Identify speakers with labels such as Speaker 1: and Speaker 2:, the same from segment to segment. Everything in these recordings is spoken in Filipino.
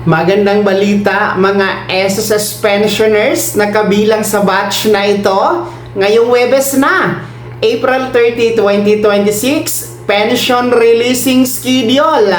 Speaker 1: Magandang balita mga SSS pensioners na kabilang sa batch na ito. Ngayong Webes na, April 30, 2026, pension releasing schedule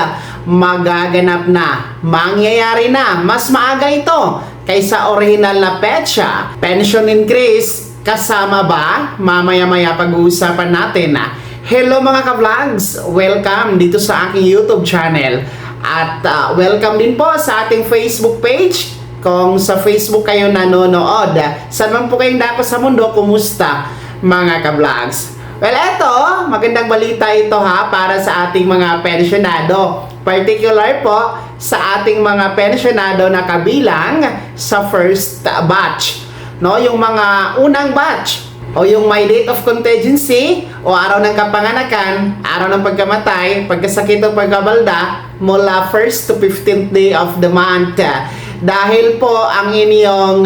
Speaker 1: magaganap na. Mangyayari na, mas maaga ito kaysa original na petsa. Pension increase, kasama ba? Mamaya-maya pag-uusapan natin. Hello mga ka-vlogs! Welcome dito sa aking YouTube channel. At welcome din po sa ating Facebook page. Kung sa Facebook kayo nanonood, saan man po kayong dako sa mundo, kumusta mga ka-vlogs? Well, eto, magandang balita ito para sa ating mga pensionado. Particular po sa ating mga pensionado na kabilang sa first batch. No, yung mga unang batch o yung may date of contingency o araw ng kapanganakan, araw ng pagkamatay, pagkasakit o pagkabalda mula 1st to 15th day of the month. Dahil po ang inyong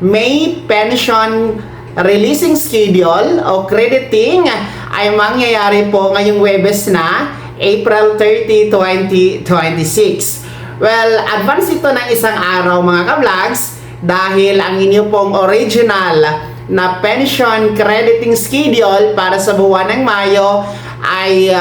Speaker 1: May pension releasing schedule o crediting ay mangyayari po ngayong Webes na April 30, 2026. Well, advance ito ng isang araw mga ka-vlogs dahil ang inyo pong original na pension crediting schedule para sa buwan ng Mayo ay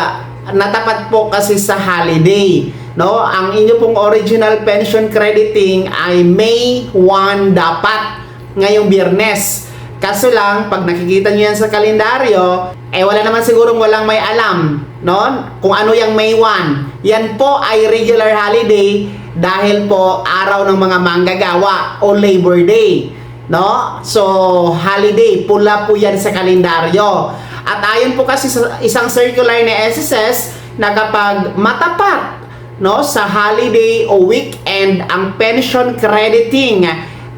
Speaker 1: natapat po kasi sa holiday. No? Ang inyo pong original pension crediting ay May 1 dapat ngayong Biyernes. Kaso lang, pag nakikita nyo yan sa kalendaryo, wala naman sigurong walang may alam, no? Kung ano yung May 1. Yan po ay regular holiday dahil po araw ng mga manggagawa o Labor Day. No? So, holiday, pula po yan sa kalendaryo. At ayon po kasi sa isang circular ni SSS na kapag matapat sa holiday o weekend ang pension crediting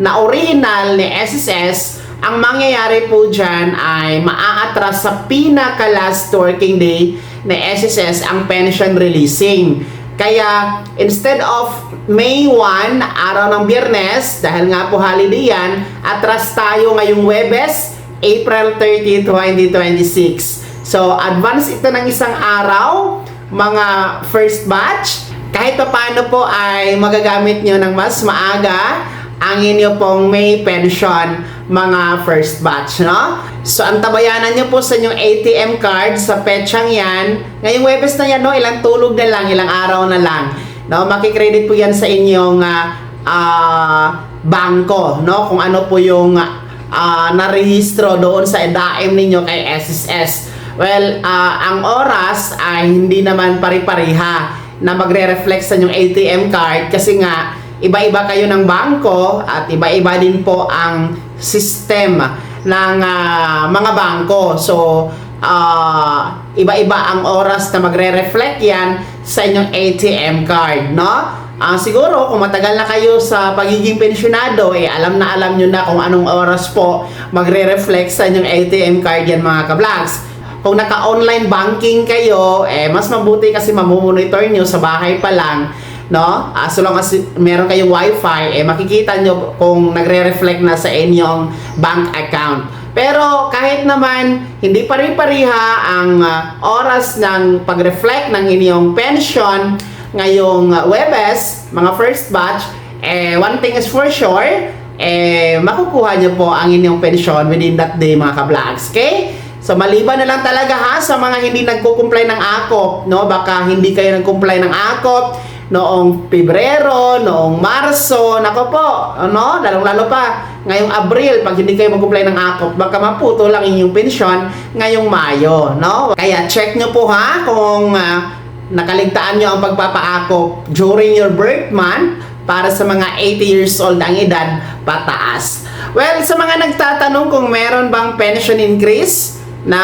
Speaker 1: na original ni SSS, ang mangyayari po dyan ay maaatras sa pinaka-last working day ni SSS ang pension releasing. Kaya, instead of May 1, araw ng Biyernes, dahil nga po holiday yan, atras tayo ngayong Webes, April 30, 2026. So, advance ito ng isang araw, mga first batch. Kahit pa paano po ay magagamit nyo ng mas maaga ang inyo pong May pension, mga first batch, no? So, ang tabayanan nyo po sa inyong ATM card sa petsang yan, ngayong Webes na yan, no? Ilang tulog na lang, ilang araw na lang, no? Makikredit po yan sa inyong bangko, no? Kung ano po yung narehistro doon sa DAEM ninyo kay SSS. Well, ang oras ay hindi naman pari-pariha na magre-reflect sa inyong ATM card kasi nga, iba-iba kayo ng bangko at iba-iba din po ang system ng mga bangko. So, iba-iba ang oras na magre-reflect yan sa inyong ATM card, no? Siguro, kung matagal na kayo sa pagiging pensyonado, alam nyo na kung anong oras po magre-reflect sa inyong ATM card yan mga ka-vlogs. Kung naka-online banking kayo, mas mabuti kasi mamomonitor nyo sa bahay pa lang, no? So long as meron kayong wifi, makikita nyo kung nagre-reflect na sa inyong bank account. Pero kahit naman hindi pari-pariha ang oras ng pag-reflect ng inyong pension ngayong Webes, mga first batch, one thing is for sure, makukuha nyo po ang inyong pension within that day mga ka-vlogs, okay? So, maliban na lang talaga sa mga hindi nagko-comply ng AKOP, no? Baka hindi kayo nag-comply ng AKOP noong Pebrero, noong Marso, nako po, ano? Lalong-lalo pa, ngayong Abril, pag hindi kayo mag-comply ng AKOP, baka maputo lang inyong pensyon ngayong Mayo, no? Kaya check nyo po kung nakaligtaan nyo ang pagpapa-AKOP during your birth month para sa mga 80 years old ang edad pataas. Well, sa mga nagtatanong kung meron bang pension increase na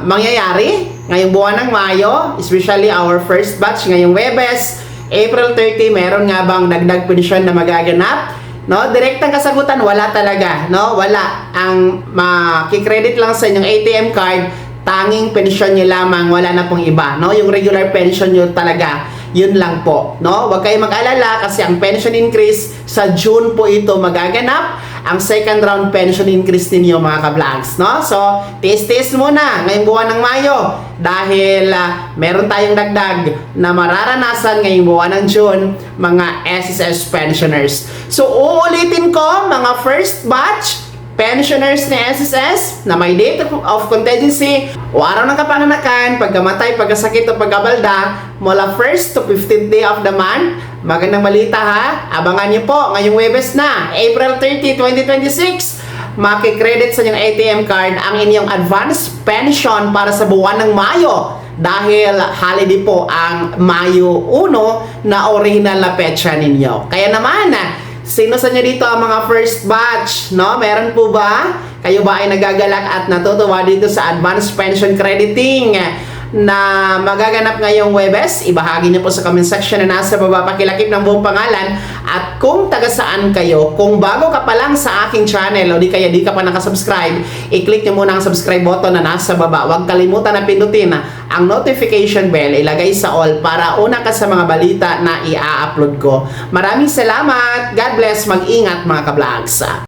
Speaker 1: mangyayari ngayong buwan ng Mayo, especially our first batch ngayong Webes, April 30, meron nga bang dagdag pensyon na magaganap? No, direktang kasagutan, wala talaga, no? Wala. Ang makikredit lang sa inyong ATM card, tanging pensyon nyo lamang, wala na pong iba, no? Yung regular pension nyo talaga, yun lang po, no? Huwag kayong mag-alala kasi ang pension increase sa June po ito magaganap ang second round pension increase ninyo mga ka-vlogs, no? So, tiis-tiis muna ngayong buwan ng Mayo dahil meron tayong dagdag na mararanasan ngayong buwan ng June, mga SSS pensioners. So, uulitin ko, mga first batch pensioners ni SSS na may date of contingency o araw ng kapanganakan, pagkamatay, pagkasakit o pagkabalda mula 1st to 15th day of the month. Magandang balita ha, abangan niyo po ngayong Webes na April 30, 2026, makikredit sa inyong ATM card ang inyong advance pension para sa buwan ng Mayo dahil holiday po ang Mayo 1 na original na petsa ninyo. Kaya naman, sino sa inyo dito ang mga first batch, no? Meron po ba? Kayo ba ay nagagalak at natutuwa dito sa advance pension crediting na magaganap ngayong Webes? Ibahagi niyo po sa comment section na nasa baba, pakilakip ng buong pangalan at kung taga saan kayo. Kung bago ka pa lang sa aking channel o di kaya di ka pa nakasubscribe, i-click niyo muna ang subscribe button na nasa baba. Huwag kalimutan na pindutin ang notification bell, ilagay sa all para una ka sa mga balita na i-upload ko. Maraming salamat. God bless. Mag-ingat mga ka-vlogs.